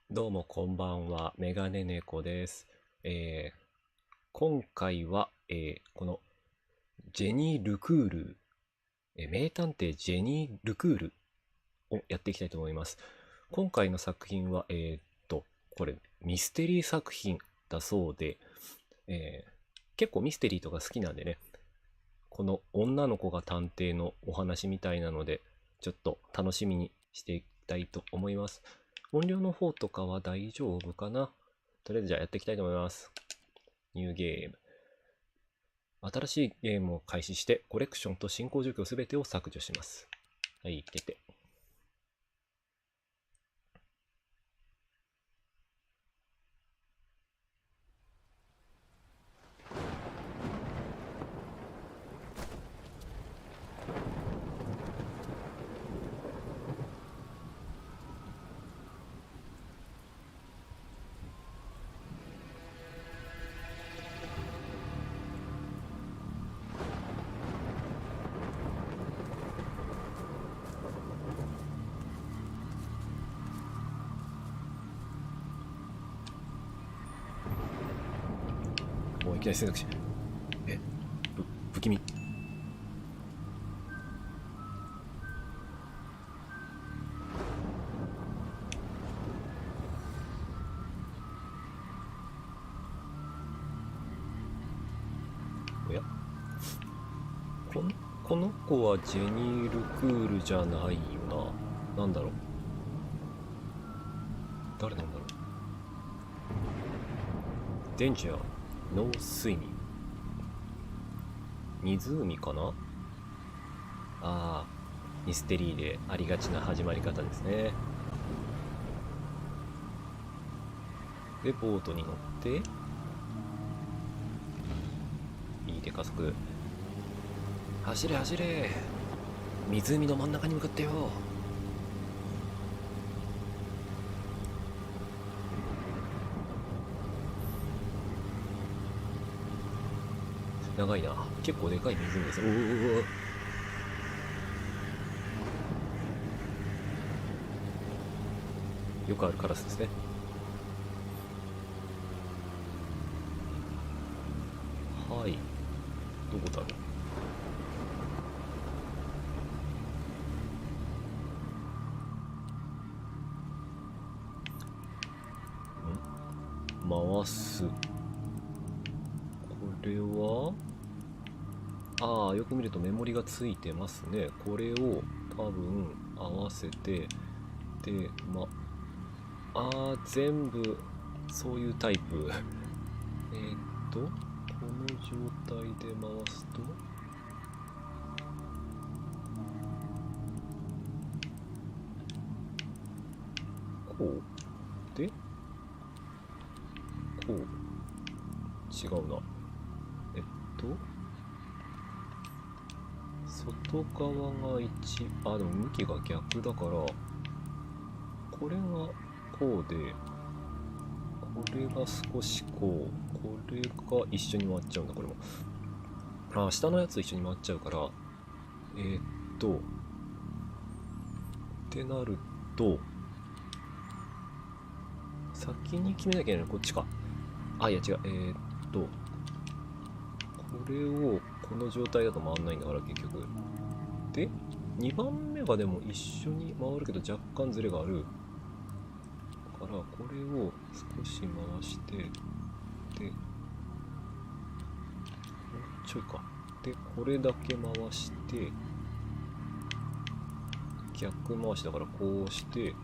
どうもこんばんは、メガネ猫です。今回は、このジェニー・ルクール、名探偵ジェニー・ルクールをやっていきたいと思います。今回の作品は、これミステリー作品だそうで、結構ミステリーとか好きなんでね、この女の子が探偵のお話みたいなので、ちょっと楽しみにしていきたいと思います。音量の方とかは大丈夫かな。とりあえずじゃあやっていきたいと思います。ニューゲーム。新しいゲームを開始して、コレクションと進行状況すべてを削除します。はい、決定。もういきなり選択肢。不気味。おやこの子はジェニー・ルクールじゃないよな。なんだろう。誰なんだろう。デンジャー、ノースイミン。湖かな。ミステリーでありがちな始まり方ですね。で、ボートに乗って、いいで加速。走れ走れ、湖の真ん中に向かってよ。長いな。結構でかい湖です。おお、よくあるカラスですね。はい、どこだろう。回す。これはよく見るとメモリがついてますね。これを多分合わせて、で、全部そういうタイプ。この状態で回すと、こうで、こう。違うな。外側が1、でも向きが逆だから、これがこうで、これが少しこう、これが一緒に回っちゃうんだ、これも。下のやつ一緒に回っちゃうから、ってなると、先に決めなきゃいけないのはこっちか。いや違う。これをこの状態だと回んないんだから結局。で、2番目がでも一緒に回るけど若干ズレがある。だからこれを少し回して、で、もうちょいか。で、これだけ回して、逆回しだからこうして、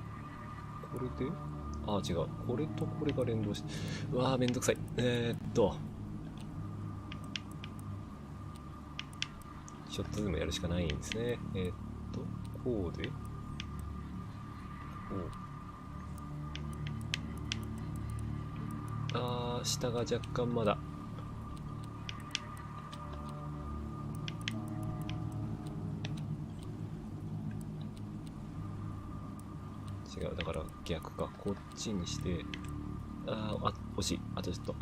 これで、違う。これとこれが連動して、めんどくさい。ちょっとでもやるしかないんですね。こうで、こう。下が若干まだ。違う。だから逆か。こっちにして、惜しい。あとちょっと。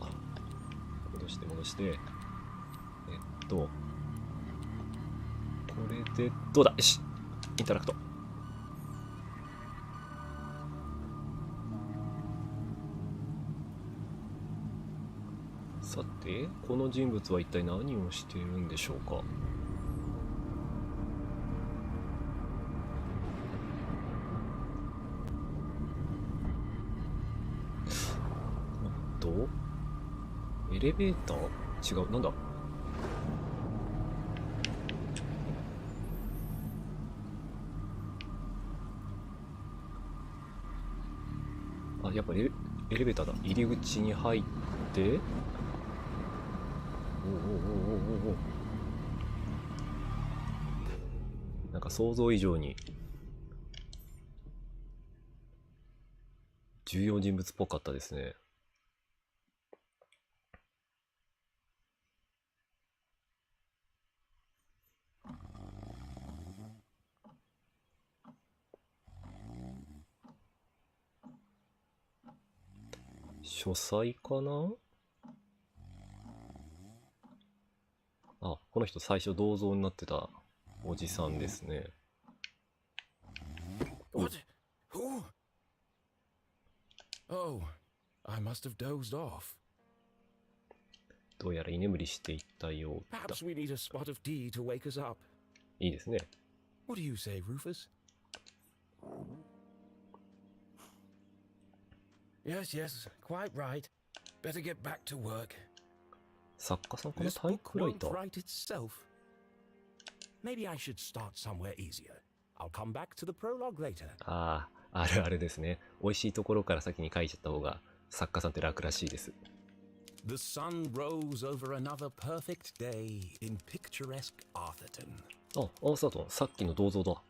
戻して。これで、どうだ。よし。インタラクト。さて、この人物は一体何をしているんでしょうか。エレベーター？違う、なんだ。あ、やっぱエレベーターだ。入り口に入って、おおおおおおお。なんか想像以上に重要人物っぽかったですね。書斎かな。あ、この人最初銅像になってたおじさんですね。What? Who? Oh, I must have dozed off. どうやら居眠りしていったようだ。Perhaps we need a spot of tea to wake us up. いいですね。What do you say, Rufus? Yes, yes, quite right. Better get back to work. 作家さんかな？ This タイ book プライ won't ター。 write itself. Maybe I should start somewhere easier. I'll come back to the prologue later. ああ、あるあるですね。美味しいところから先に書いちゃった方が作家さんって楽らしいです。The sun rose over another perfect day in picturesque Arthurton. あ、アーサートン、さっきの銅像だ。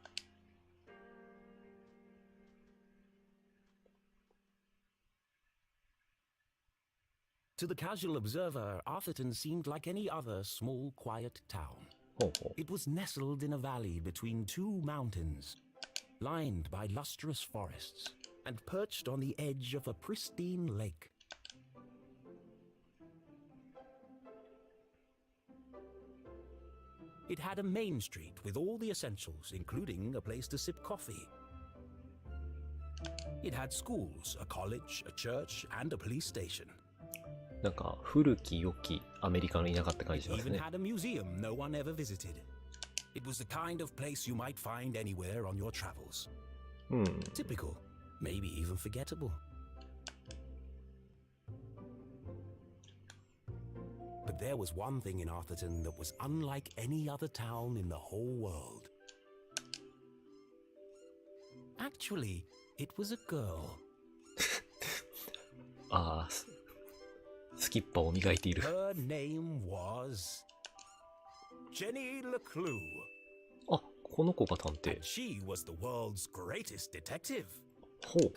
To the casual observer, Arthurton seemed like any other small, quiet town. ほうほう。 It was nestled in a valley between two mountains, lined by lustrous forests, and perched on the edge of a pristine lake. It had a main street with all the essentials, including a place to sip coffee. It had schools, a college, a church, and a police station. なんか古き良きアメリカの田舎って感じし It ます even ね。 had a museum no one ever visited. It was the kind of place you might find anywhere on your travels. うん。 Typical, maybe even forgettable. But there was one thing in Arthurton that was unlike any other town in the whole world. Actually, it was a girl. ああ、スキッパを磨いている。 Her name was Jenny LeClue. あ、この子が探偵。 She was the world's greatest detective. ほう。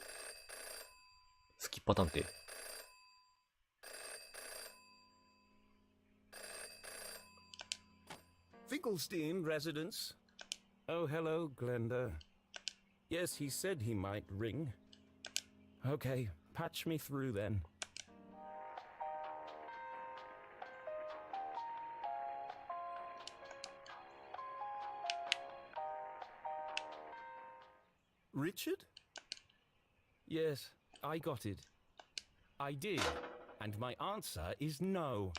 スキッパ探偵。 Finkelstein residence. Oh, hello, Glenda. Yes, he said he might ring. Okay, patch me through then. Richard? Yes, I got it. I did, and my answer is no.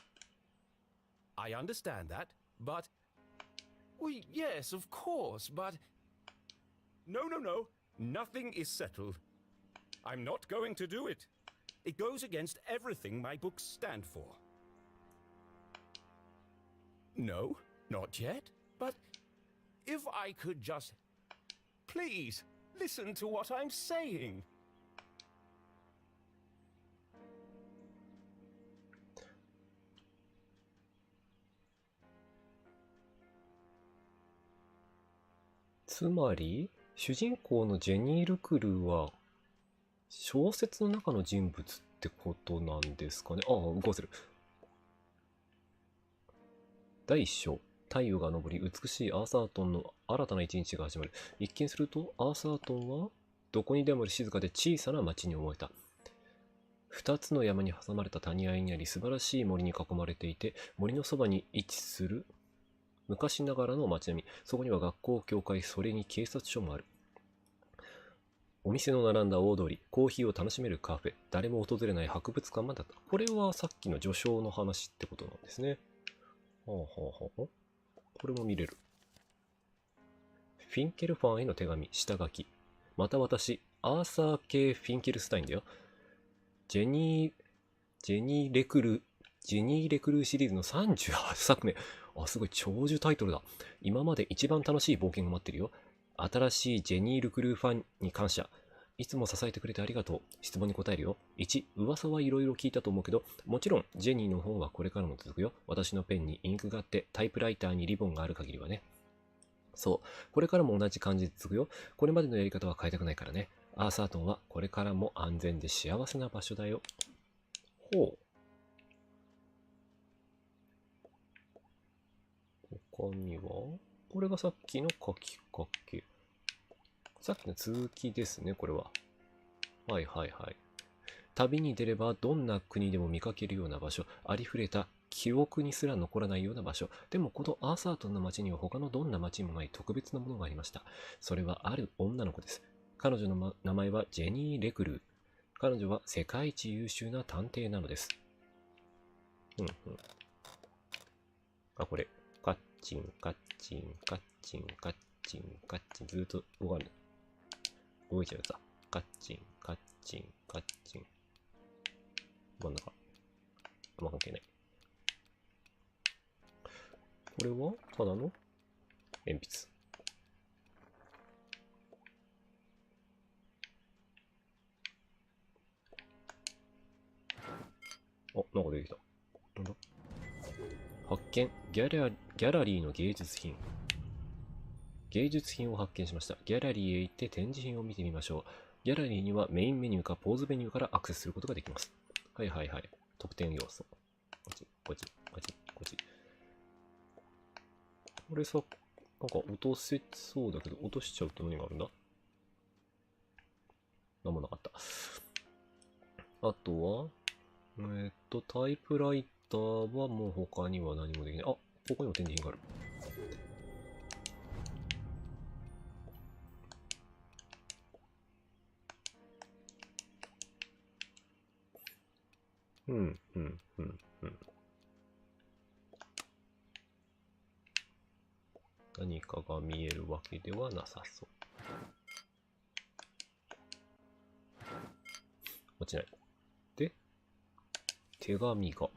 I understand that, but... Well, yes, of course, but... No, no, no. Nothing is settled. I'm not going to do it. It goes against everything my books stand for. No, not yet. But if I could just... Please, listen to what I'm saying. つまり、主人公のジェニー・ルクルーは小説の中の人物ってことなんですかね。ああ、動かせる。第一章、太陽が昇り、美しいアーサートンの新たな一日が始まる。一見すると、アーサートンはどこにでもある静かで小さな町に思えた。二つの山に挟まれた谷合にあり、素晴らしい森に囲まれていて、森のそばに位置する昔ながらの町並み。そこには学校、教会、それに警察署もある。お店の並んだ大通り、コーヒーを楽しめるカフェ、誰も訪れない博物館まであった。これはさっきの序章の話ってことなんですね。はあはあはあ。これも見れる。フィンケルファンへの手紙、下書き。また私、アーサー系フィンケルスタインだよ。ジェニー・レクルーシリーズの38作目。あ、すごい長寿タイトルだ。今まで一番楽しい冒険が待ってるよ。新しいジェニー・ルクルーファンに感謝。いつも支えてくれてありがとう。質問に答えるよ。1、噂はいろいろ聞いたと思うけど、もちろん、ジェニーの方はこれからも続くよ。私のペンにインクがあって、タイプライターにリボンがある限りはね。そう。これからも同じ感じで続くよ。これまでのやり方は変えたくないからね。アーサートンはこれからも安全で幸せな場所だよ。ほう。他にはこれがさっきの書きかけ。さっきの続きですね、これは。はいはいはい。旅に出ればどんな国でも見かけるような場所、ありふれた記憶にすら残らないような場所。でもこのアーサートンの街には他のどんな街にもない特別なものがありました。それはある女の子です。彼女の、名前はジェニー・レクルー。彼女は世界一優秀な探偵なのです。うんうん。あ、これ。カッチン、カッチン、カッチン、カッチン、カッチン。ずーっと動かない。動いちゃうさ。カッチン、カッチン、カッチン。真ん中。あんま関係ない。これはただの鉛筆。あ、なんか出てきた。なんだ発見。ギャラリーの芸術品。芸術品を発見しました。ギャラリーへ行って展示品を見てみましょう。ギャラリーにはメインメニューかポーズメニューからアクセスすることができます。はいはいはい。特典要素。こっち、こっち、こっち、こっち。これさ、なんか落とせそうだけど、落としちゃうと何があるんだ？なんもなかった。あとは、タイプライターはもう他には何もできない。あ、ここにも展示品がある。うん、うん、うん、うん。何かが見えるわけではなさそう。落ちない。で、手紙が。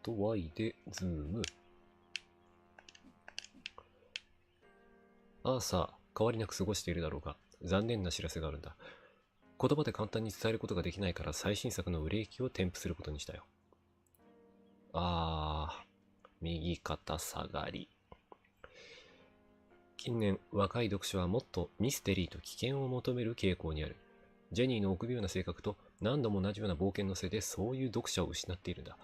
Y でズーム。ああさあ、変わりなく過ごしているだろうが、残念な知らせがあるんだ。言葉で簡単に伝えることができないから最新作の売れ行きを添付することにしたよ。右肩下がり。近年、若い読者はもっとミステリーと危険を求める傾向にある。ジェニーの臆病な性格と何度も同じような冒険のせいでそういう読者を失っているんだ。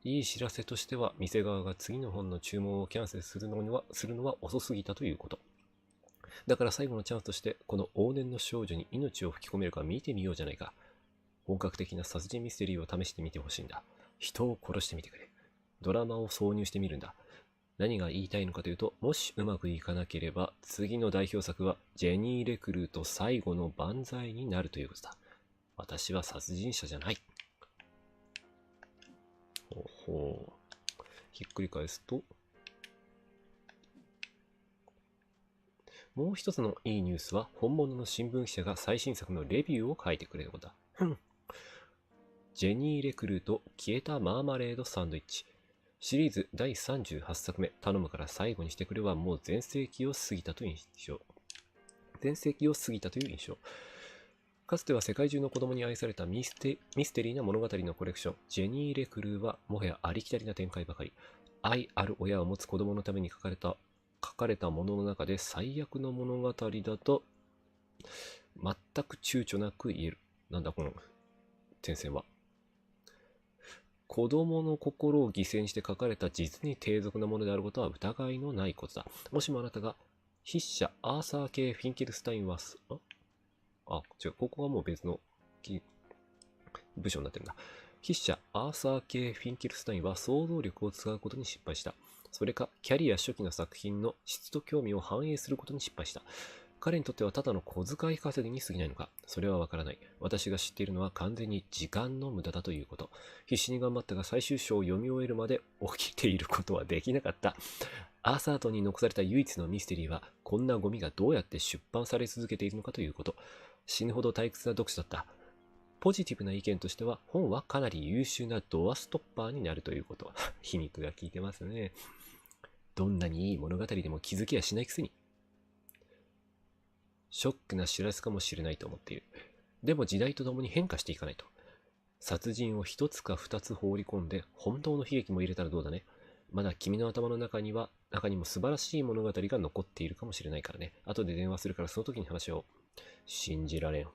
いい知らせとしては、店側が次の本の注文をキャンセルするのは遅すぎたということ。だから最後のチャンスとして、この往年の少女に命を吹き込めるか見てみようじゃないか。本格的な殺人ミステリーを試してみてほしいんだ。人を殺してみてくれ。ドラマを挿入してみるんだ。何が言いたいのかというと、もしうまくいかなければ、次の代表作はジェニー・レクルーと最後の万歳になるということだ。私は殺人者じゃない。ほうほう。ひっくり返すと、もう一つのいいニュースは、本物の新聞記者が最新作のレビューを書いてくれることだ。ジェニー・レクルーと消えたマーマレードサンドイッチ。シリーズ第38作目、頼むから最後にしてくれはもう全盛期を過ぎたという印象。かつては世界中の子供に愛されたミステリーな物語のコレクション、ジェニー・レクルーはもはやありきたりな展開ばかり。愛ある親を持つ子供のために書かれたものの中で最悪の物語だと全く躊躇なく言える。なんだこの点線は。子供の心を犠牲にして書かれた実に低俗なものであることは疑いのないことだ。もしもあなたが筆者アーサー系フィンケルスタインは違う、ここはもう別の部署になってるんだ。筆者アーサー系フィンケルスタインは想像力を使うことに失敗した。それか、キャリア初期の作品の質と興味を反映することに失敗した。彼にとってはただの小遣い稼ぎに過ぎないのか、それはわからない。私が知っているのは完全に時間の無駄だということ。必死に頑張ったが最終章を読み終えるまで起きていることはできなかった。アーサートに残された唯一のミステリーは、こんなゴミがどうやって出版され続けているのかということ。死ぬほど退屈な読書だった。ポジティブな意見としては、本はかなり優秀なドアストッパーになるということ。皮肉が効いてますね。どんなにいい物語でも気づきはしないくせに。ショックな知らせかもしれないと思っている。でも時代とともに変化していかないと。殺人を一つか二つ放り込んで本当の悲劇も入れたらどうだね。まだ君の頭の中にも素晴らしい物語が残っているかもしれないからね。後で電話するからその時に話を。信じられん。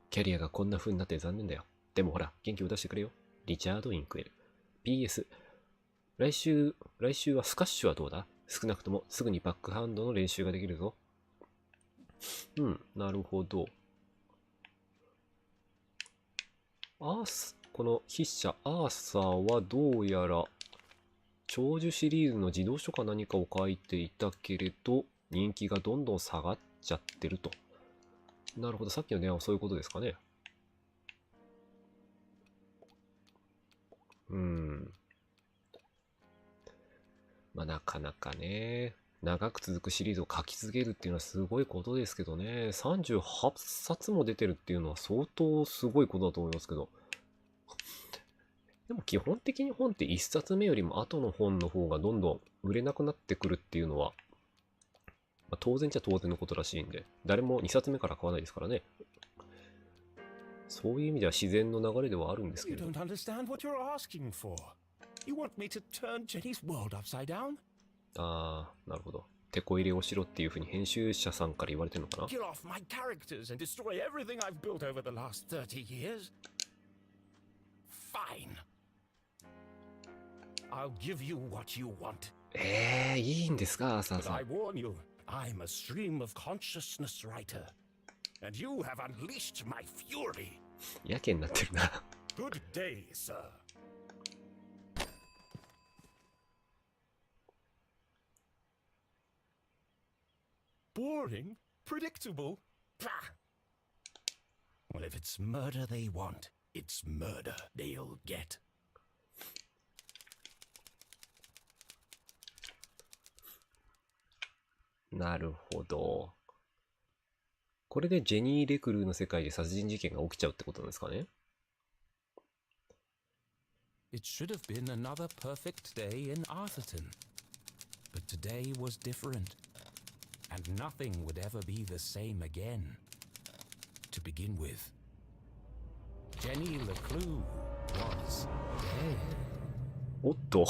キャリアがこんな風になって残念だよ。でもほら、元気を出してくれよ。リチャード・インクエル。PS。来週はスカッシュはどうだ？少なくともすぐにバックハンドの練習ができるぞ。なるほど。この筆者アーサーはどうやら長寿シリーズの児童書か何かを書いていたけれど、人気がどんどん下がっちゃってると。なるほど、さっきの電話はそういうことですかね。まあなかなかね、長く続くシリーズを書き続けるっていうのはすごいことですけどね、38冊も出てるっていうのは相当すごいことだと思いますけど。でも基本的に本って1冊目よりも後の本の方がどんどん売れなくなってくるっていうのは、当然っちゃ当然のことらしいんで、誰も2冊目から買わないですからね。そういう意味では自然の流れではあるんですけれど。ああ、なるほど。手こ入れをしろっていうふうに編集者さんから言われてるのかな。いいんですか、アーサーさん。I'm a stream of consciousness writer, and you have unleashed my fury. やけになってるな。Good day, sir. Boring? Predictable? Bah! Well, if it's murder they want, it's murder they'll get. なるほど。これでジェニー・レクルーの世界で殺人事件が起きちゃうってことなんですかね。It should have been another perfect day in Arthurton. But today was different. And nothing would ever be the same again. To begin with, Jenny LeClue was dead. おっと。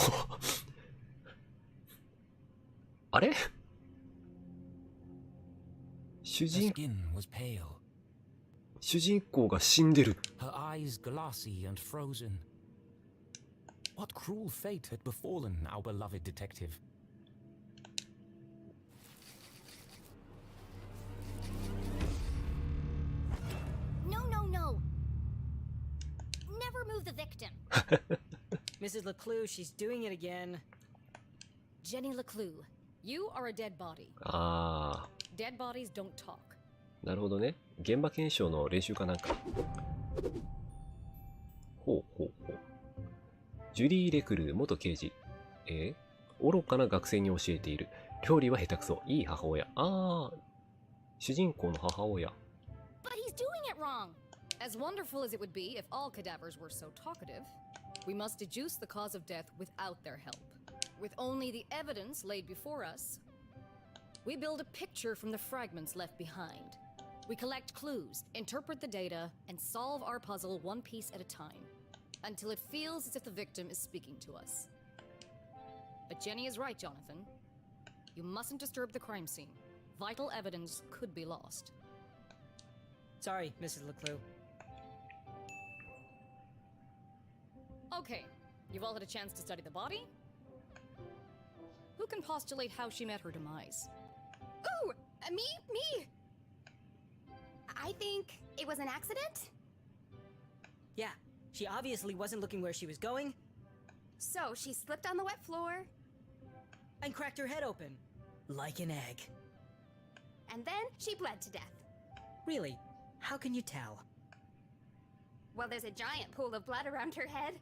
あれ？主人公が死んでる。Her eyes glassy and frozen. What cruel fate had befallen our beloved detective? No. Never move the victim. Mrs. LeClue, she's doing it again. Jenny LeClue, you are a dead body. Dead bodies don't talk. なるほどね。現場検証の練習かなんか。ほう。ジュリー・レクルー元刑事。愚かな学生に教えている。料理は下手くそ。いい母親。主人公の母親。But he's doing it wrong. As wonderful as it would be if all cadavers were so talkative, we must deduce the cause of death without their help. With only the evidence laid before us, we build a picture from the fragments left behind. We collect clues, interpret the data, and solve our puzzle one piece at a time, until it feels as if the victim is speaking to us. But Jenny is right, Jonathan. You mustn't disturb the crime scene. Vital evidence could be lost. Sorry, Mrs. LeClue. Okay, you've all had a chance to study the body? Who can postulate how she met her demise? Ooh, me! I think it was an accident. Yeah, she obviously wasn't looking where she was going. So she slipped on the wet floor, and cracked her head open. Like an egg. And then she bled to death. Really? How can you tell? Well, there's a giant pool of blood around her head.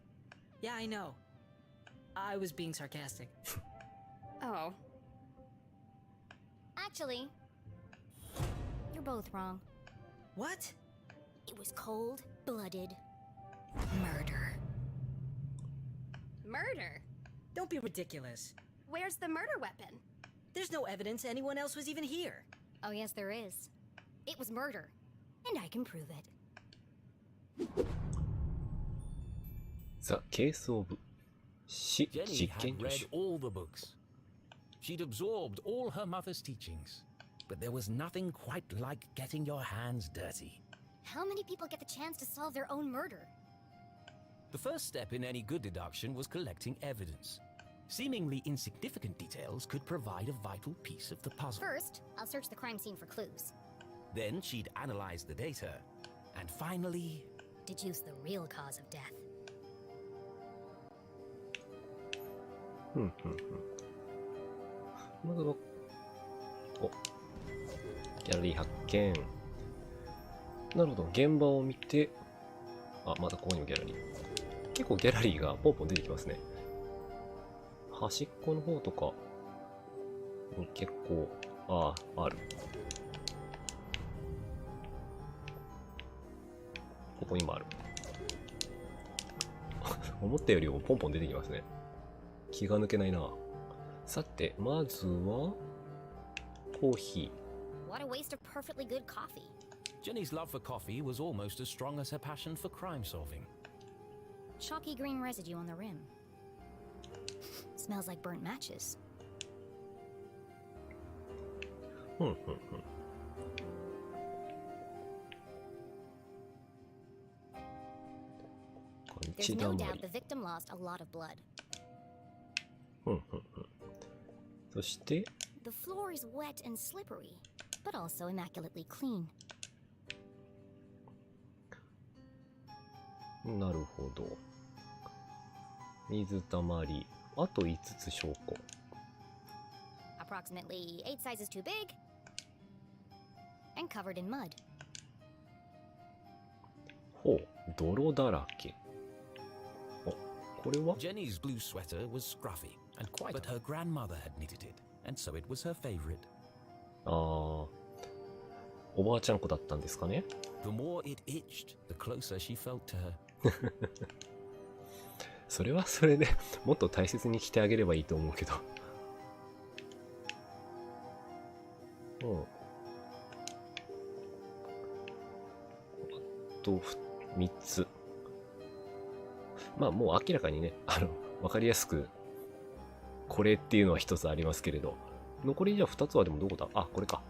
Yeah, I know. I was being sarcastic. Oh. Actually, you're both wrong. What? It was cold-blooded murder. Murder? Don't be ridiculous. Where's the murder weapon? There's no evidence anyone else was even here. Oh, yes, there is. It was murder, and I can prove it. The Case of 死 Jenny 実 had 験 read 助手 all the books. She'd absorbed all her mother's teachings. But there was nothing quite like getting your hands dirty. How many people get the chance to solve their own murder? The first step in any good deduction was collecting evidence. Seemingly insignificant details could provide a vital piece of the puzzle. First, I'll search the crime scene for clues. Then she'd analyze the data. And finally... Deduce the real cause of death. まずはおギャラリー発見。なるほど、現場を見て、あ、またここにもギャラリー。結構ギャラリーがポンポン出てきますね。端っこの方とか結構ある。ここにもある。思ったよりもポンポン出てきますね。気が抜けないな。さて、まずはコーヒー。What a waste of perfectly good coffee. Jenny's love for coffee was almost as strong as her passion for crime solving. Chalky green residue on the rim. Smells like burnt matches. 血 There's だ no ま doubt り。 the victim lost a lot of blood. そして The floor is wet and slippery, but also immaculately clean. なるほど。水たまり。あと5つ証拠。Approximately 8 sizes too big and covered in mud. ほう、泥だらけ。お、これは Jenny's blue sweater was scruffy and quite, but her grandmother had knitted it, and so it was her favorite. おばあちゃん子だったんですかね。 The more it itched, the closer she felt to her. それはそれでもっと大切に着てあげればいいと思うけど。あと3つ。まあもう明らかにね、わかりやすくこれっていうのは1つありますけれど、残りじゃあ2つはでもどこだ？あ、これか。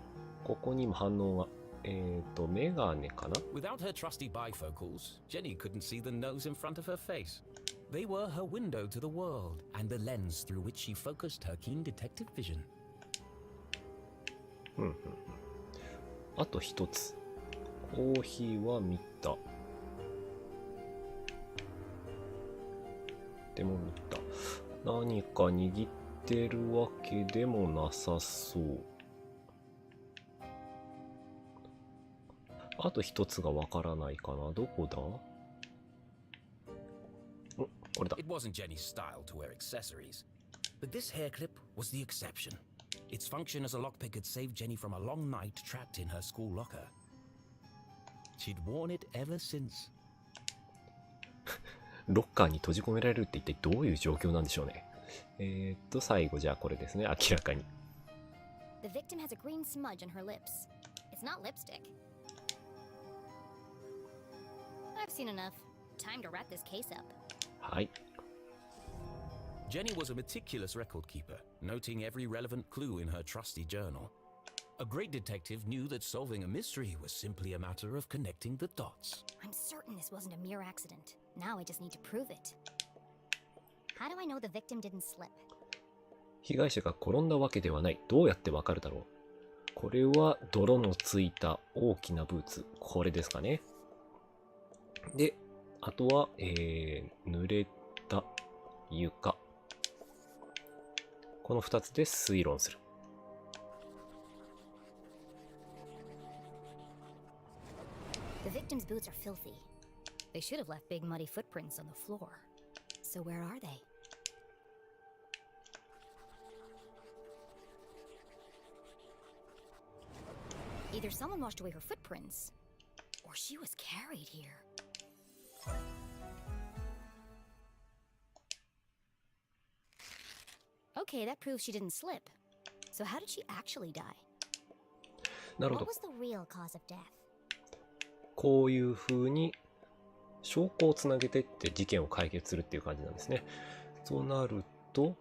ここにも反応が。メガネかな？ Without her trusty bifocals, Jenny couldn't see the nose in front of her face. They were her window to the world and the lens through which she focused her keen detective vision. あと1つ。コーヒーは見た。でも見た。何か握ってるわけでもなさそう。あと1つがわからないかな。どこだ？これだ。 It wasn't Jenny's style to wear accessories, but this hair clip was the exception. Its function as a lockpick had saved Jenny from a long night trapped in her school locker. She'd worn it ever since. ロッカーに閉じ込められるって一体どういう状況なんでしょうね。最後じゃあこれですね。明らかに。The victim has a green smudge on her lips. It's not lipstick. I've seen enough. Time to wrap this case up. はい。 Jenny was a meticulous record keeper, noting every relevant clue in her trusty journal. A great detective knew that solving a mystery was simply a matter of connecting the dots. I'm certain this wasn't a mere accident. Now I just need to prove it. How do I know the victim didn't slip? 被害者が転んだわけではない。どうやってわかるだろう。これは泥のついた大きなブーツ。これですかね。で、あとは、濡れた床。ここの2つで推論する。The victim's boots are filthy. They should have left big muddy footprints on the floor. So where are they? Either someone washed away her footprints, or she was carried here. Okay, that proves she didn't slip. So how did she actually die? なるほ What ど。 was the real cause of death? こういう風に証拠をつなげてって事件を解決するっていう感じなんですね。そうなると、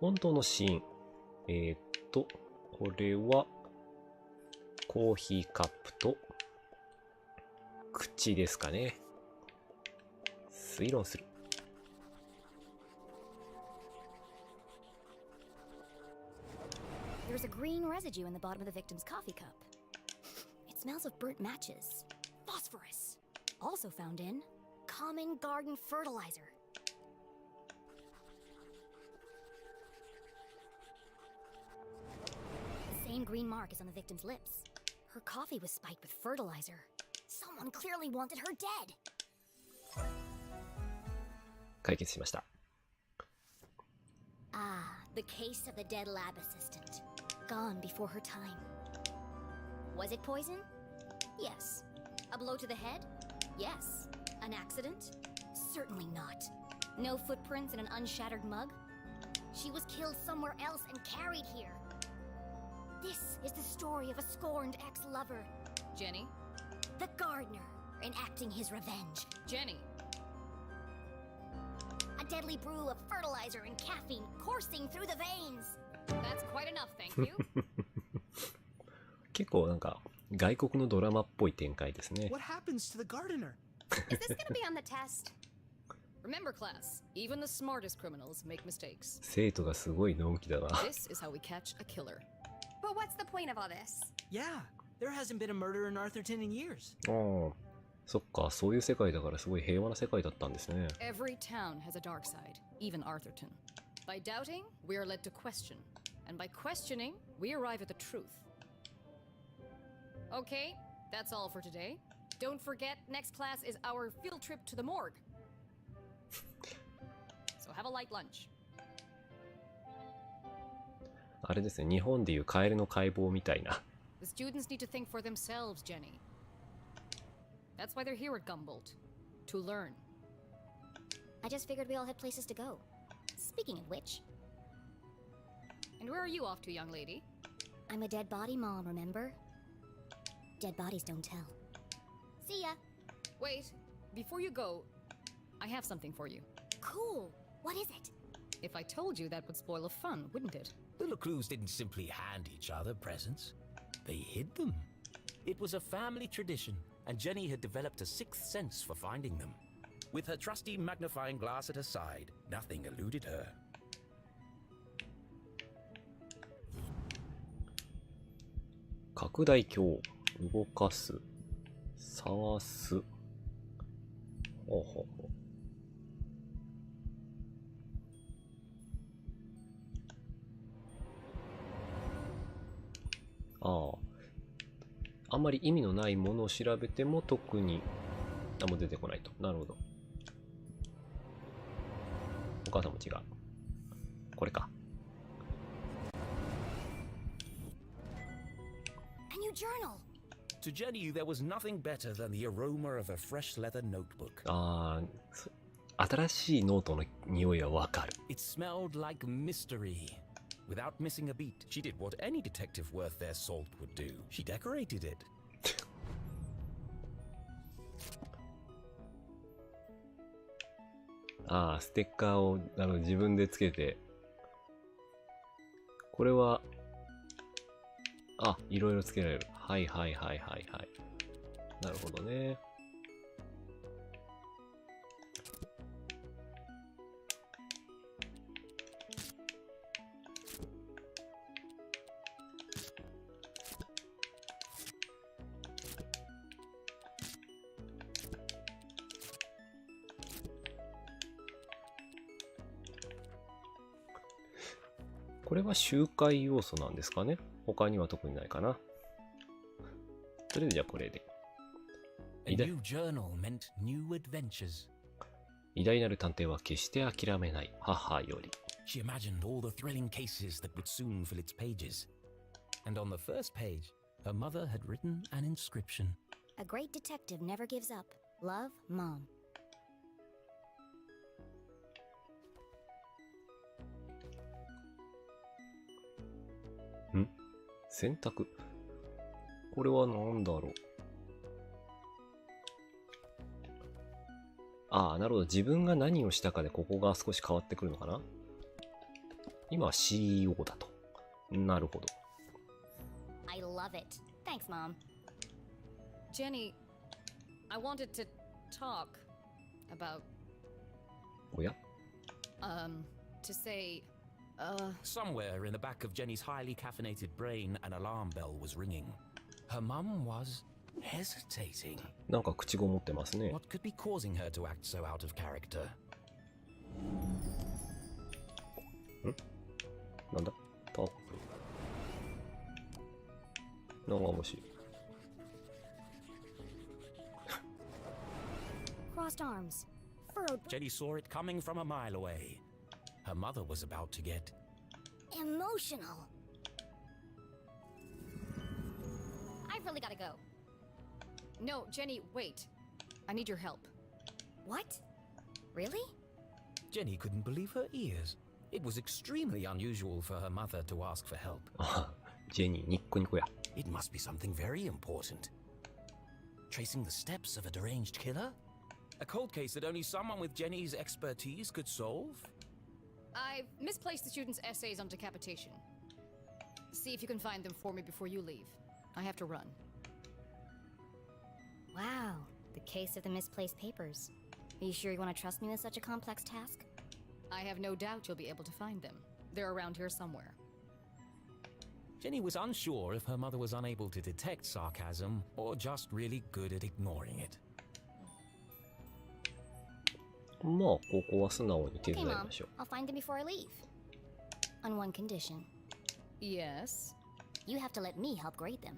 本当の死因。これは、コーヒーカップと、口ですかね。推論する。There's a green residue in the bottom of the victim's coffee cup. It smells of burnt matches. Phosphorus. Also found in common garden fertilizer. The same green mark is on the victim's lips. Her coffee was spiked with fertilizer. Someone clearly wanted her dead. 解決しました。Ah, the case of the dead lab assistant. Gone before her time. Was it poison? Yes. A blow to the head? Yes. An accident? Certainly not. No footprints in an unshattered mug? She was killed somewhere else and carried here. This is the story of a scorned ex-lover. Jenny? The gardener enacting his revenge. Jenny! A deadly brew of fertilizer and caffeine coursing through the veins. That's quite enough, thank you. 結構なんか外国のドラマっぽい展開ですね。 What happens to the gardener? Is this gonna be on the test? Remember, class, even the smartest criminals make mistakes. 生徒がすごいのんきだな。 This is how we catch a killer. But what's the point of all this? Yeah, there hasn't been a murder in Arthurton in years. ああ、そっか、そういう世界だからすごい平和な世界だったんですね。 Every town has a dark side, even Arthurton. By doubting, we are led to question. And by questioning, we arrive at the truth. Okay, that's all for today. Don't forget, next class is our field trip to the morgue. So have a light lunch. あれですね、日本でいうカエルの解剖みたいな。 The students need to think for themselves, Jenny. That's why they're here at Gumboldt. To learn. I just figured we all had places to go. Speaking of which... And where are you off to, young lady? I'm a dead body mom, remember? Dead bodies don't tell. See ya! Wait, before you go, I have something for you. Cool! What is it? If I told you, that would spoil the fun, wouldn't it? The LeClues didn't simply hand each other presents. They hid them. It was a family tradition, and Jenny had developed a sixth sense for finding them. With her trusty magnifying glass at her side, nothing eluded her. 拡大鏡、動かす、探す。ほうほうほう。ああ。あんまり意味のないものを調べても特に何も出てこないと。なるほど。お母さんも違う。これか。A new journal! To Jenny, there was nothing better than the aroma of a fresh leather notebook. ああ、新しいノートの匂いはわかる。It smelled like mystery. Without missing a beat, she did what any detective worth their salt would do. She decorated it. ああ、ステッカーを自分でつけて。これは、あ、いろいろつけられる。はいはいはいはいはい。なるほどね。ここれは周回要素なんですかね。他には特にないかな。とりあえずじゃあこれで。 A new journal meant new adventures. 偉大なる探偵は決して諦めない母より。 She imagined all the thrilling cases that would soon fill its pages. And on the first page, her mother had written an inscription. A great detective never gives up. Love, Mom. 選択。これは何だろう。ああ、なるほど。自分が何をしたかでここが少し変わってくるのかな。今は CEO だと。なるほど。I love it. Thanks, Mom. Jenny, I wanted to talk about, おや to say, Somewhere in the back of Jenny's highly caffeinated brain, an alarm bell was ringing. Her mum was hesitating. なんか口ごもってますね。 What could be causing her to act so out of character? なんだタップ。長腰。 Crossed arms. Furrowed. Jenny saw it coming from a mile away. Her mother was about to get Emotional. I've really gotta go. no, Jenny, wait. I need your help. What? Really? Jenny couldn't believe her ears. It was extremely unusual for her mother to ask for help. あジェニー、ニッコニコや。 It must be something very important. Tracing the steps of a deranged killer? A cold case that only someone with Jenny's expertise could solve? I've misplaced the students' essays on decapitation. See if you can find them for me before you leave. I have to run. Wow. The case of the misplaced papers. Are you sure you want to trust me with such a complex task? I have no doubt you'll be able to find them. They're around here somewhere. Jenny was unsure if her mother was unable to detect sarcasm or just really good at ignoring it. まあ、ここは素直に手 Okay, 伝い Mom. ましょう。 I'll find them before I leave. On one condition. Yes? You have to let me help grade them.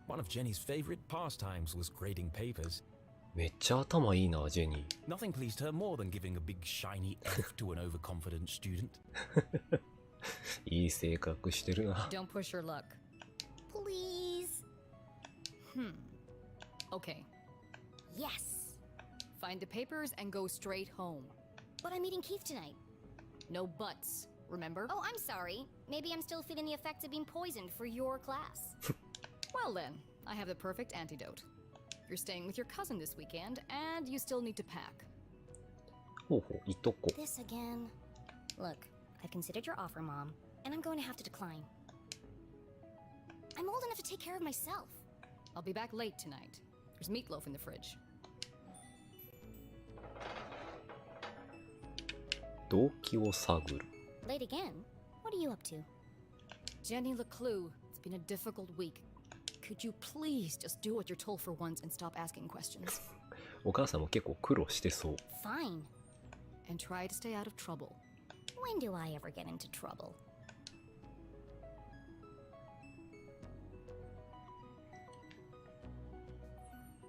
One of Jenny's favorite pastimes was grading papers. めっちゃ頭いいな、ジェニー。 Nothing pleased her more than giving a big shiny F to an overconfident student. いい性格してるな。 Don't push your luck. Please. Okay. Yes. Find the papers and go straight home. But I'm meeting Keith tonight. No buts, remember? Oh, I'm sorry. Maybe I'm still feeling the effects of being poisoned for your class. Well then, I have the perfect antidote. You're staying with your cousin this weekend, and you still need to pack. ほうほう、いとこ。 This again. Look, I've considered your offer, Mom, and I'm going to have to decline. I'm old enough to take care of myself. I'll be back late tonight. There's meatloaf in the fridge. 動機を探る。 Late again? What are you up to? Jenny LeClue, it's been a difficult week. Could you please just do what you're told for once and stop asking questions? お母さんも結構苦労してそう。 Fine. And try to stay out of trouble. When do I ever get into trouble?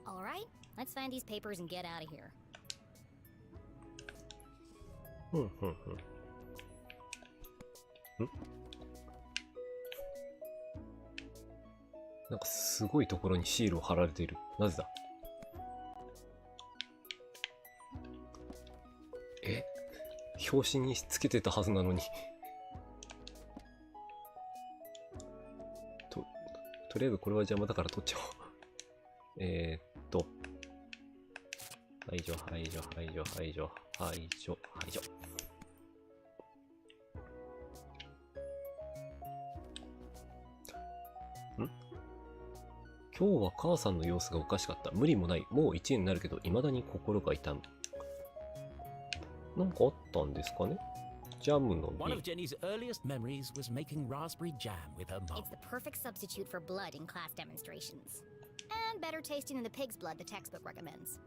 All right, let's find these papers and get out of here. ふんふんふん。なんかすごいところにシールを貼られている。なぜだ？え？表紙につけてたはずなのに。とりあえずこれは邪魔だから取っちゃおう。排除、排除、排除、排除、排除、排除。今日は母さんの様子がおかしかった。無理もない。もう1年になるけど、未だに心が痛む。なんかあったんですかね？ジャムの One 実。 of Jenny's earliest memories was making raspberry jam with her mum. It's the perfect substitute for blood in class demonstrations. And better tasting than the pig's blood the textbook recommends.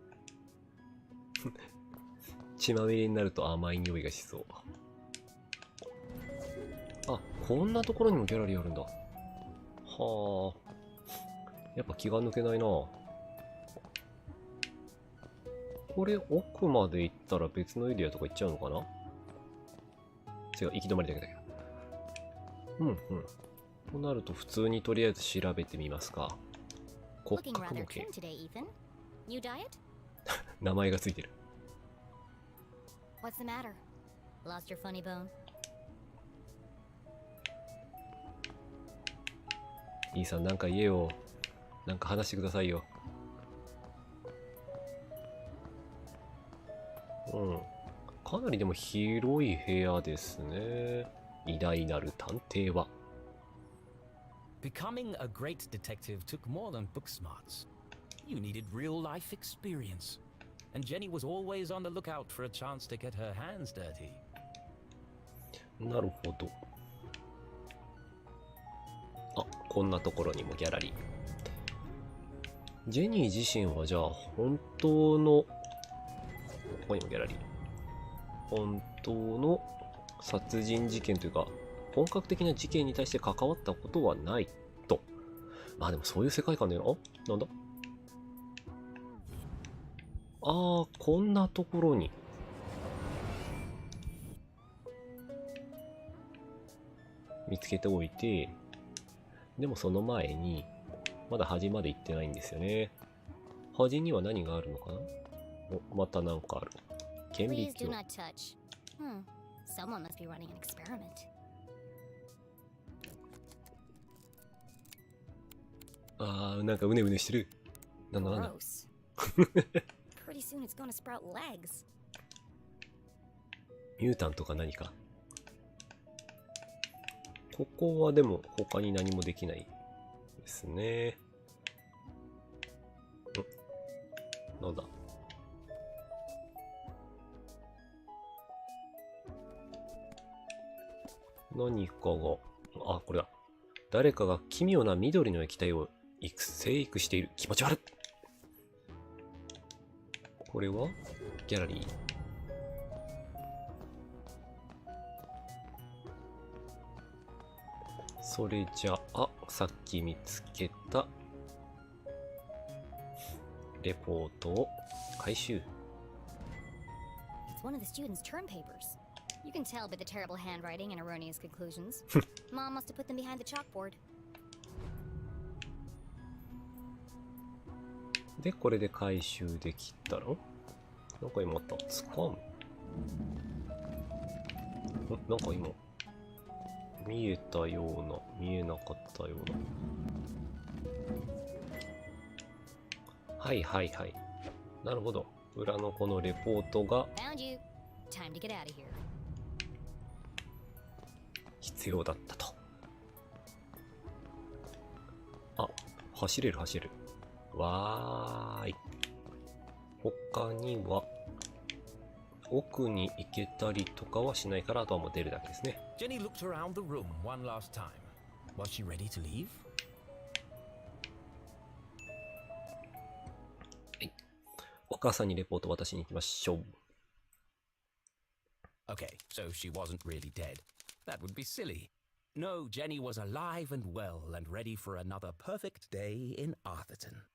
血まみれになると甘い匂いがしそう。あ、こんなところにもギャラリーあるんだ。はあ。やっぱ気が抜けないな。これ奥まで行ったら別のエリアとか行っちゃうのかな。違う、行き止まりだけだけど。うんうん。となると普通にとりあえず調べてみますか。骨 Looking 格模 rather 型。 trim today, Ethan. New diet? 名前がついてる。What's the matter? Lost your funny bone? イーさんなんか言えよ。なんか話してくださいよ。うん。かなりでも広い部屋ですね。偉大なる探偵は。Becoming a great detective took more than book smarts. You needed real life experience. And Jenny was always on the lookout for a chance to get her hands dirty. なるほど。あ、こんなところにもギャラリー。ジェニー自身はじゃあ本当の、ここにもギャラリー。本当の殺人事件というか、本格的な事件に対して関わったことはないと。まあでもそういう世界観だよな。なんだ、ああ、こんなところに。見つけておいて、でもその前に、まだ端まで行ってないんですよね。端には何があるのかな。お、またなんかある。顕微 Please do 鏡。 not touch. Someone must be running an experiment. あー、なんかうねうねしてる。なんだなんだ。 Gross. Pretty soon it's gonna sprout legs. ミュータントか何か。ここはでも他に何もできないですね。ん、なんだ。何かが、あ、これだ。誰かが奇妙な緑の液体を生育している。気持ち悪い。これはギャラリー。それじゃあ、さっき見つけたレポートを回収。 It's one of the students' term papers. You can tell by the terrible handwriting and erroneous conclusions. Mom must have put them behind the chalkboard. で、これで回収できたら、なんか今あった。掴む。なんか今、見えたような、見えなかったような。はいはいはい。なるほど。裏のこのレポートが Found you. Time to get out of here. 必要だったと。あ、走れる走れる。わーい。他には、奥に行けたりとかはしないから、あとはもう出るだけですね。Jenny looked around the room one last time. Was she ready to leave? はい。お母さんにレポート渡しに行きましょう。Okay, so she wasn't really dead. That would be silly. No, Jenny was alive and well and ready for another perfect day in Arthurton.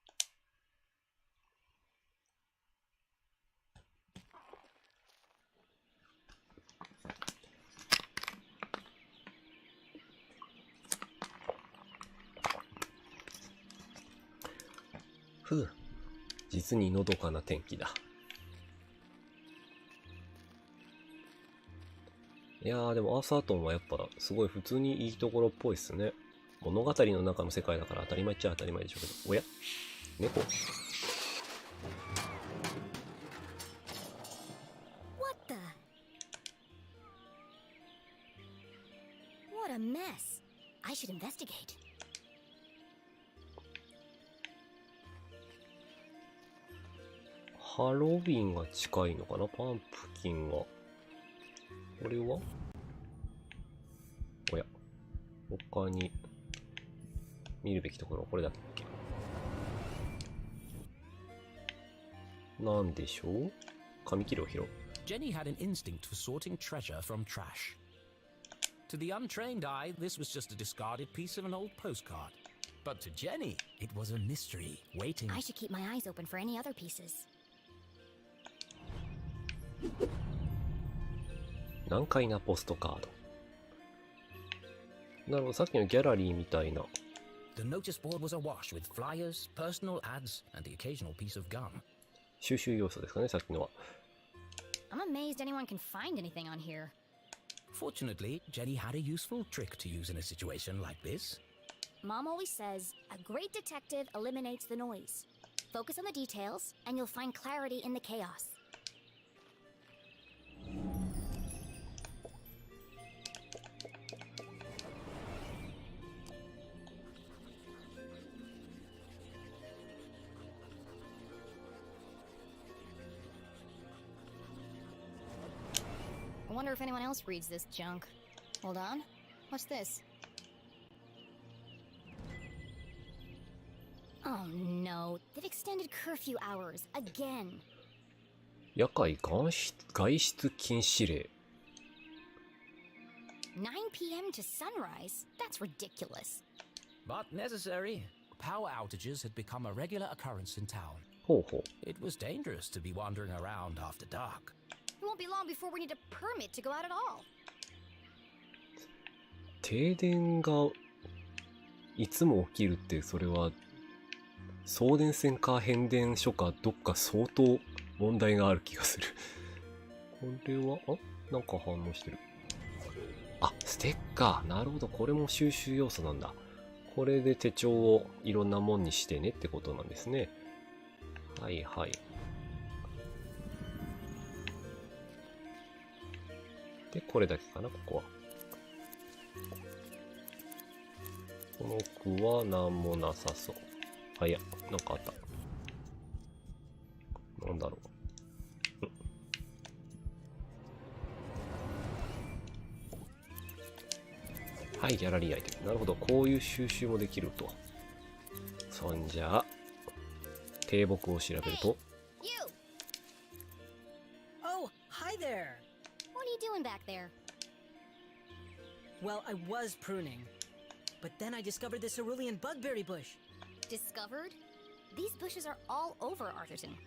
ふう、実にのどかな天気だ。いやー、でもアーサートンはやっぱすごい普通にいいところっぽいっすね。物語の中の世界だから当たり前っちゃ当たり前でしょうけど。おや、猫。 What the? What a mess. I should investigate. ハロウィンが近いのかな。パンプキンが。これはおや、他に見るべきところはこれだっけ。なんでしょう。紙切れを拾う。 Jenny had an instinct for sorting treasure from trash. To the untrained eye, this was just a discarded piece of an old postcard. But to Jenny, it was a mystery waiting. I should keep my eyes open for any other pieces. 難解なポストカード。なるほど、さっきのギャラリーみたいな。The notice board was awash with flyers, personal ads, and the occasional piece of gum. 収集要素ですかね、さっきのは。I'm amazed anyone can find anything on here. Fortunately, Jenny had a useful trick to use in a situation like this. Mom always says, a great detective eliminates the noise. Focus on the details, and you'll find clarity in the chaos. I wonder if anyone else reads this junk. Hold on. What's this? Oh no, they've extended curfew hours again. 夜間外出禁止令。9 p.m. to sunrise? That's ridiculous. But necessary. Power outages had become a regular occurrence in town. ほうほう。It was dangerous to be wandering around after dark. It won't be long before we need a permit to go out at all. 停電がいつも起きるって、それは送電線か変電所かどっか相当問題がある気がする。これは、なんか反応してる。あ、ステッカー。なるほど。これも収集要素なんだ。これで手帳をいろんなもんにしてねってことなんですね。はいはい。で、これだけかな、ここは。この奥は何もなさそう。あ、いや、なんかあった。なんだろう。はい、ギャラリーアイテム。なるほど、こういう収集もできると。そんじゃあ、低木を調べると。You! Oh, hi there. What are you doing back there? Well, I was pruning, but then I discovered this cerulean bugberry bush. Discovered? These bushes are all over Arthurton.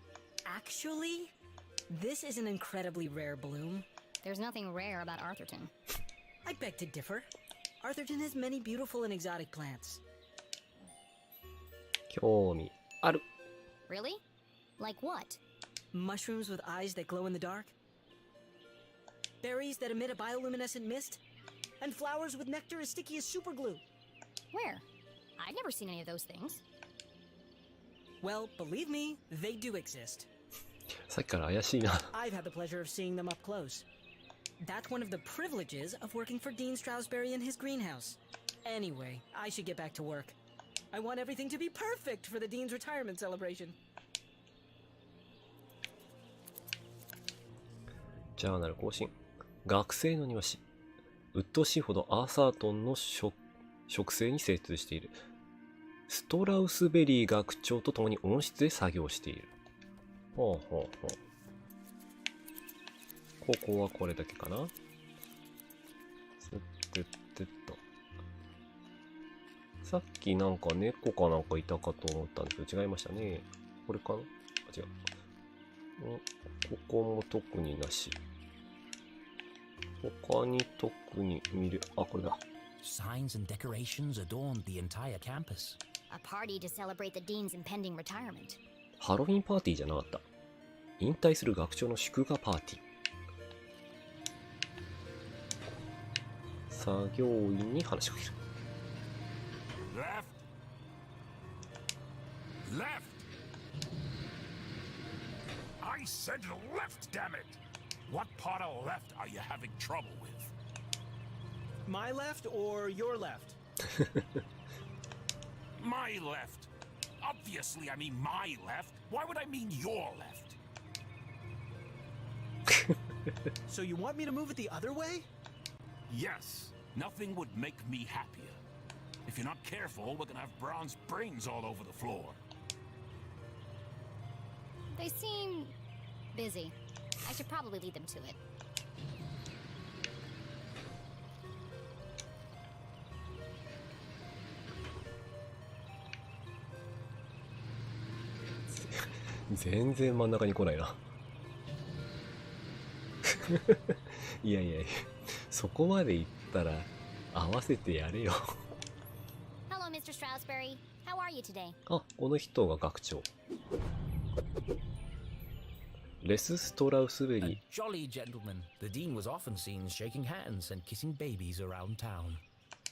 Actually, this is an incredibly rare bloom. There's nothing rare about Arthurton. I beg to differ. Arthurton has many beautiful and exotic plants. 興味ある。Really? Like what? Mushrooms with eyes that glow in the dark. Berries that emit a bioluminescent mist. And flowers with nectar as sticky as superglue. Where? I've never seen any of those things. Well, believe me, they do exist. さっきから怪しいな。I've had the pleasure of seeing them up close. That's one of the privileges of working for Dean Strasberry in his greenhouse. Anyway, I should get back to work. I want everything to be perfect for the Dean's retirement celebration. ジャーナル更新。学生の庭師。鬱陶しいほどアーサートンの植生に精通している。ストラウスベリー学長と共に温室で作業している。ほうほうほう。ここはこれだけかな。すってってっと。さっきなんか猫かなんかいたかと思ったんですけど違いましたね。これかな？あ、違う。ここも特になし。他に特に見る。あ、これだ。Signs and decorations adorned the entire campus. A party to celebrate the dean's impending retirement. ハロウィンパーティーじゃなかった。引退する学長の祝賀パーティー。作業員に話しかける。Left. Left. I said left, damn it. What part of left are you having trouble with? My left or your left? My left. Obviously, I mean my left. Why would I mean your left? So you want me to move it the other way? Yes. Nothing would make me happier. If you're not careful, we're gonna have bronze brains all over the floor. They seem busy. I should probably lead them to it. 全然真ん中に来ないな。いやいやいや、そこまで行ったら合わせてやれよ。Hello, Mr. Stroudsbury. How are you today? あ、この人が学長。レス・ストラウスベ A リー。 jolly gentleman, the Dean was often seen shaking hands and kissing babies around town.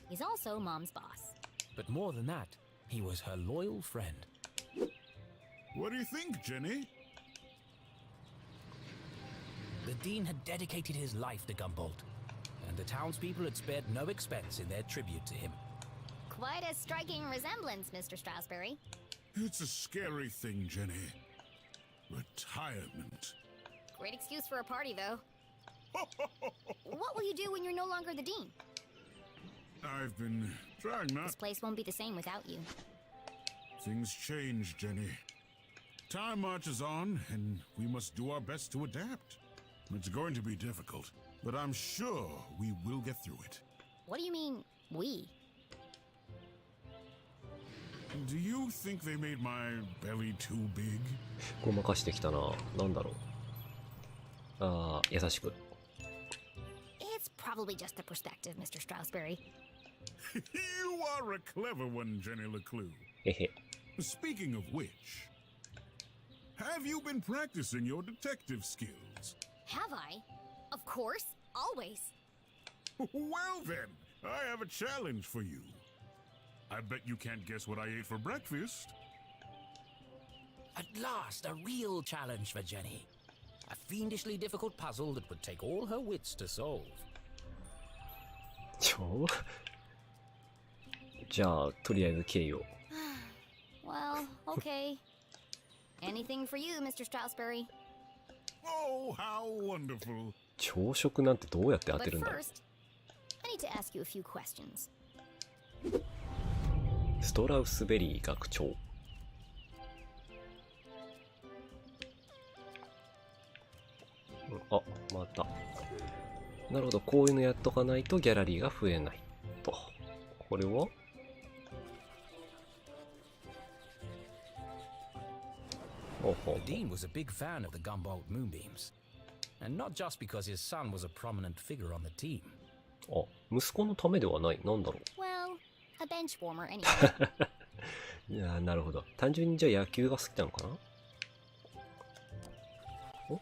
He's also Mom's boss. But more than that, he was her loyal friend. What do you think, Jenny? The Dean had dedicated his life to Gumboldt, and the townspeople had spared no expense in their tribute to him. Quite a striking resemblance, Mr. Stroudsbury. It's a scary thing, Jenny. Retirement. Great excuse for a party, though. What will you do when you're no longer the Dean? I've been trying not. This place won't be the same without you. Things change, Jenny. Time marches on, and we must do our best to adapt. It's going to be difficult, but I'm sure we will get through it. What do you mean, we? Do you think they made my belly too big? ごまかしてきたな。なんだろう。ああ、優しく。It's probably just a perspective, Mr. Stroudsbury. You are a clever one, Jenny LeClue. へへ。 Speaking of which, have you been practicing your detective skills? Have I? Of course, always. Well then, I have a challenge for you. I bet you can't guess what I ate for breakfast. At last, a real challenge for Jenny. A fiendishly difficult puzzle that would take all her wits to solve. じゃあ、とりあえず敬意を。Well, okay. Anything for you, Mr. Stroudsbury. Oh, how wonderful. 朝食なんてどうやって当 But てるんだろう。 first, I need to ask you a few questions. ストラウスベリー学長。あ、また。なるほど、こういうのやっとかないとギャラリーが増えないと。これはほうほう The Dean was a big fan of the Gumboldt moonbeams. And not just because his son was a prominent figure on the team. あ、息子のためではない。なんだろ Well, a bench warmer anyway. う。いやー、なるほど。単純にじゃあ野球が好きなのかな。お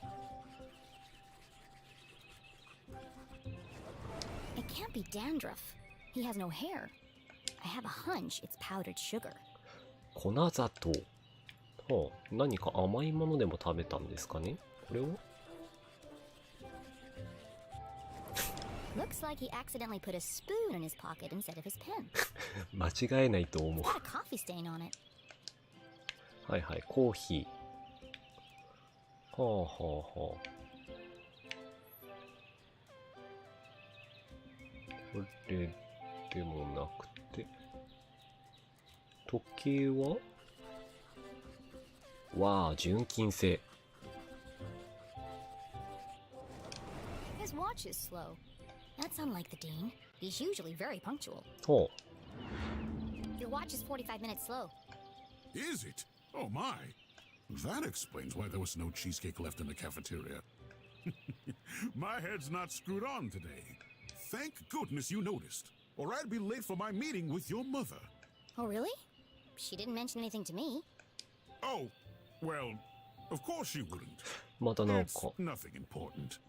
It can't be dandruff. He has no hair. I have a hunch it's powdered sugar. 粉砂糖。はあ、何か甘いものでも食べたんですかね。これを Looks like he accidentally put a spoon in his pocket instead of his pen. 間違えないと思う。 Got a coffee stain on it. はいはい、コーヒー。はあはあはあ。これでもなくて。時計はわあ、純金製。 His watch is slow. That's unlike the Dean. He's usually very punctual. ほ Your watch is 45 minutes slow. Is it? Oh my. That explains why there was no cheesecake left in the cafeteria. My head's not screwed on today. Thank goodness you noticed, or I'd be late for my meeting with your mother. Oh, really? She didn't mention anything to me. Oh, well, of course she wouldn't. う。またなん It's か nothing important.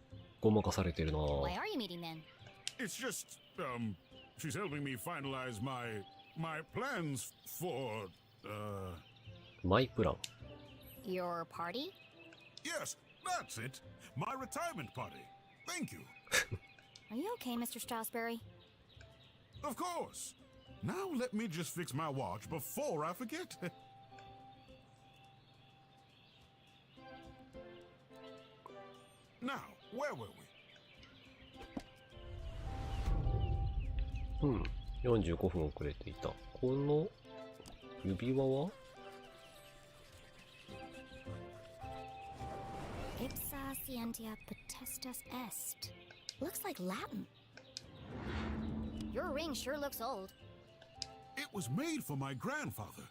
ごまかされてるな。 Why are you meeting then? It's just, she's helping me finalize my plans for, マイプラン。 Your party? yes, that's it. My retirement party. Thank you. Are you okay, Mr. Stroudsbury? Of course. Now let me just fix my watch before I forget. Now, where were we? うん。45分遅れていた。この指輪は Ipsa scientia potestas est. Looks like Latin. Your ring sure looks old. It was made for my grandfather.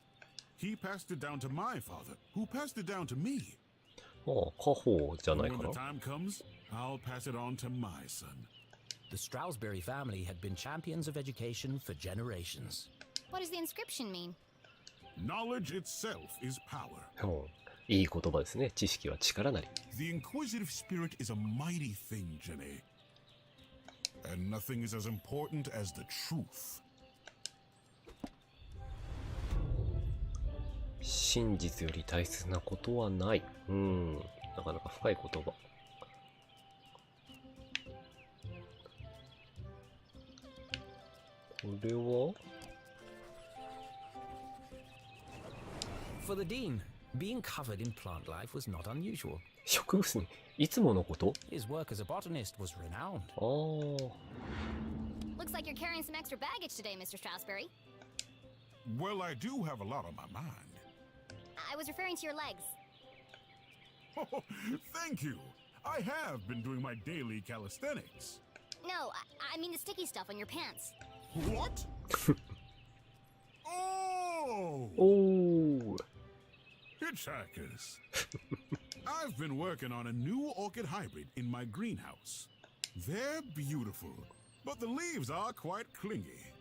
He passed it down to my father, who passed it down to me. ああ、家宝じゃない When か the な。 time comes, I'll pass it on to my son. The Stroudsbury family had been champions of education for generations. What does the inscription mean? Knowledge itself is power. うん、いい言葉ですね。知識は力なり。 The inquisitive spirit is a mighty thing, Jenny. And nothing is as important as the truth. 真実より大切なことはない。なかなか深い言葉。これは For the Dean, being covered in plant life was not unusual. 植物にいつものこと？ His work as a botanist was renowned. ああ。 Looks like you're carrying some extra baggage today, Mr. Stroudsbury. Well, I do have a lot on my mind. I was referring to your legs. Oh, thank you. I have been doing my daily calisthenics. No, I mean the sticky stuff on your pants. What? Oh! おー。 Hitchhikers. I've been working on a new orchid hybrid in my greenhouse. They're beautiful, but the leaves are quite clingy.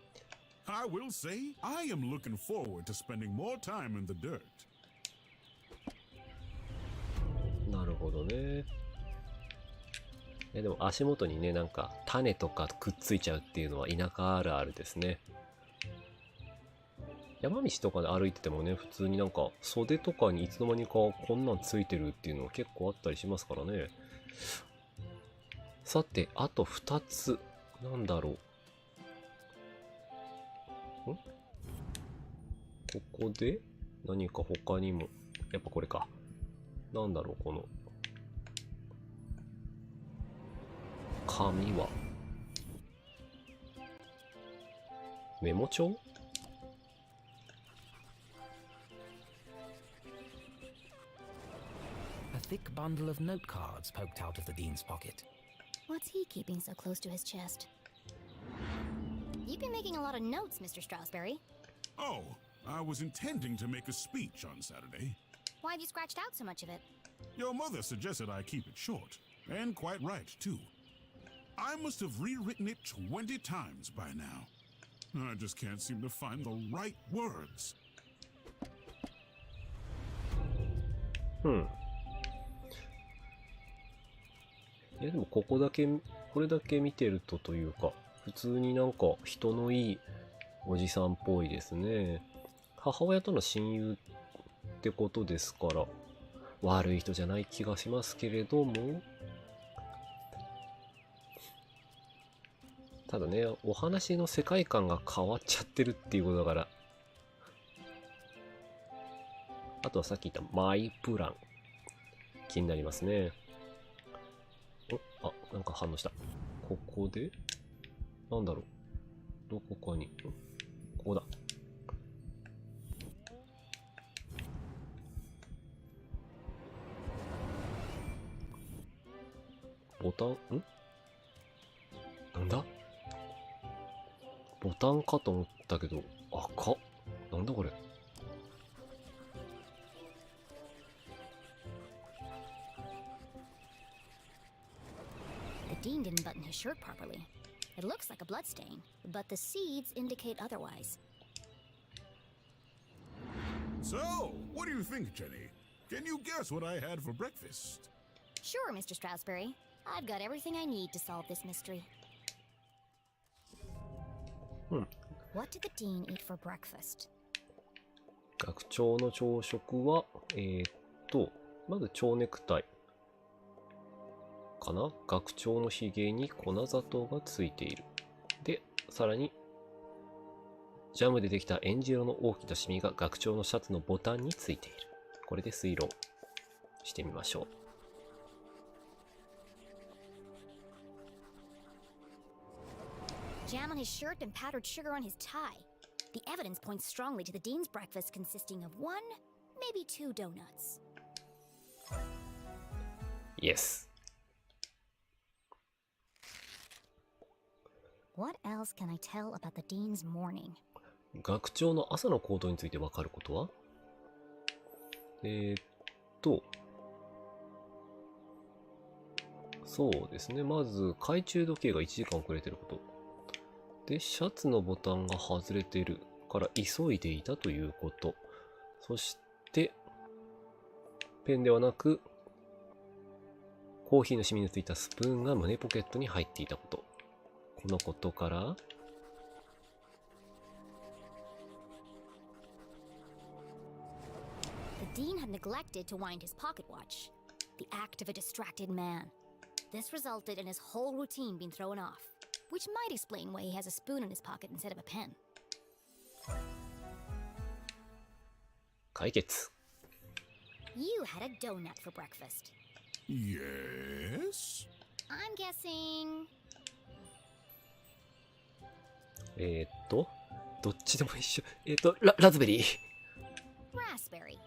I will say, I am looking forward to spending more time in the dirt. なるほどね。でも足元にね、なんか種とかくっついちゃうっていうのは田舎あるあるですね。山道とかで歩いててもね、普通になんか袖とかにいつの間にかこんなんついてるっていうのは結構あったりしますからね。さて、あと2つ。なんだろう。ここで何か他にも。やっぱこれか。なんだろう、この。紙は。メモ帳？ A thick bundle of note cards poked out of the Dean's pocket. What's he keeping so close to his chest? You've been making a lot of notes, Mr. Stroudsbury. Oh, I was intending to make a speech on Saturday. Why have you scratched out so much of it? Your mother suggested I keep it short, and quite right, too. I must have rewritten it 20 times by now. I just can't seem to find the right words. いやでもこれだけ見てるとというか、普通になんか人のいいおじさんっぽいですね。母親との親友ってことですから、悪い人じゃない気がしますけれども、ただね、お話の世界観が変わっちゃってるっていうことだから、あとはさっき言ったマイプラン、気になりますね。あ、なんか反応した。ここでなんだろう、どこかに、ここだ。ボタン、なんだボタンかと思ったけど、赤っ。なんだこれ。The Dean didn't button his shirt properly. It looks like a bloodstain, but the seeds indicate otherwise. So, what do you think, Jenny? Can you guess what I had for breakfast? Sure, Mr. Stroudsbury. I've got everything I need to solve this mystery. What did the Dean eat for breakfast? 学長の朝食は、まず蝶ネクタイかな。学長のひげに粉砂糖がついている。で、さらに、ジャムでできたエンジ色の大きなシミが学長のシャツのボタンについている。これで推論してみましょう。Jam on his shirt and powdered sugar on his tie. The evidence points strongly to the Dean's breakfast consisting of 1, maybe 2 donuts. Yes. What else can I tell about the Dean's morning? 学長の朝の行動についてわかることは？えーっと、そうですね。まず、懐中時計が1時間遅れてること。で、シャツのボタンが外れているから急いでいたということ。そして、ペンではなく、コーヒーのシミのついたスプーンが胸ポケットに入っていたこと。このことから、The dean had neglected to wind his pocket watch, the act of a distracted man. This resulted in his whole routine being thrown off, which might explain why he has a spoon in his pocket instead of a pen. 解決。You had a donut for breakfast. Yes? I'm guessing... どっちでも一緒。ラズベリー。raspberry.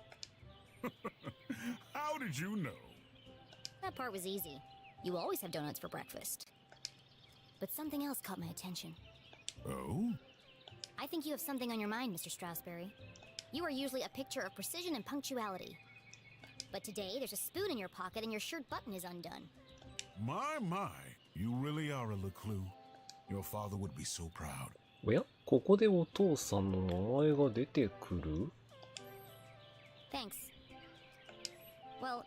How did you know? That part was easy. You always have donuts for breakfast. But something else caught my attention. Oh? I think you have something on your mind, Mr. Strasberry. You are usually a picture of precision and punctuality. But today, there's a spoon in your pocket and your shirt button is undone. My. You really are a LeClue. Your father would be so proud. おや、ここでお父さんの名前が出てくる？ Thanks. Well,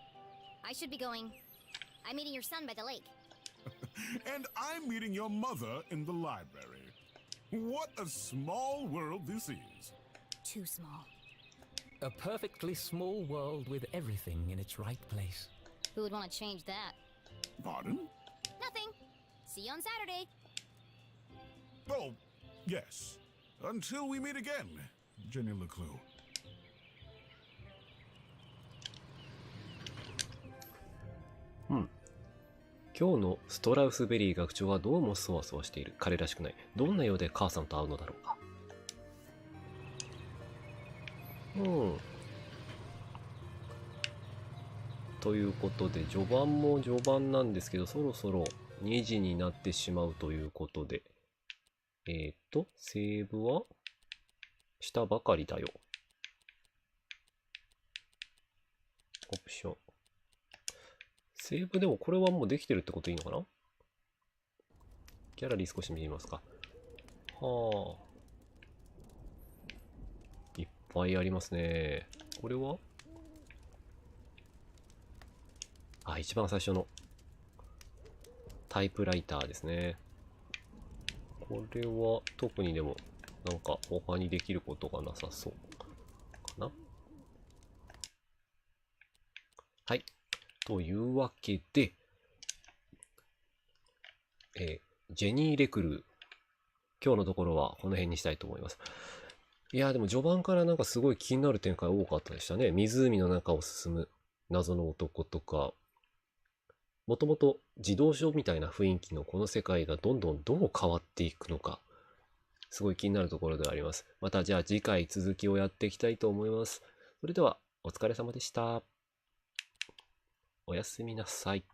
I should be going. I'm meeting your son by the lake. And I'm meeting your mother in the library. What a small world this is. Too small. A perfectly small world with everything in its right place. Who would want to change that? Pardon? Nothing. See you on Saturday. Oh, yes. Until we meet again, Jenny LeClue. 今日のストラウスベリー学長はどうもそわそわしている。彼らしくない。どんな用で母さんと会うのだろうか。ということで、序盤も序盤なんですけど、そろそろ2時になってしまうということで、セーブはしたばかりだよ。オプション。セーブでもこれはもうできてるってこといいのかな？ギャラリー少し見てみますか。はあ。いっぱいありますね。これは？あ、一番最初のタイプライターですね。これは特にでもなんか他にできることがなさそうかな。はい。というわけで、ジェニー・レクルー。今日のところはこの辺にしたいと思います。いや、でも序盤からなんかすごい気になる展開多かったでしたね。湖の中を進む謎の男とか、もともと児童書みたいな雰囲気のこの世界がどんどんどう変わっていくのか、すごい気になるところではあります。またじゃあ次回続きをやっていきたいと思います。それではお疲れ様でした。おやすみなさい。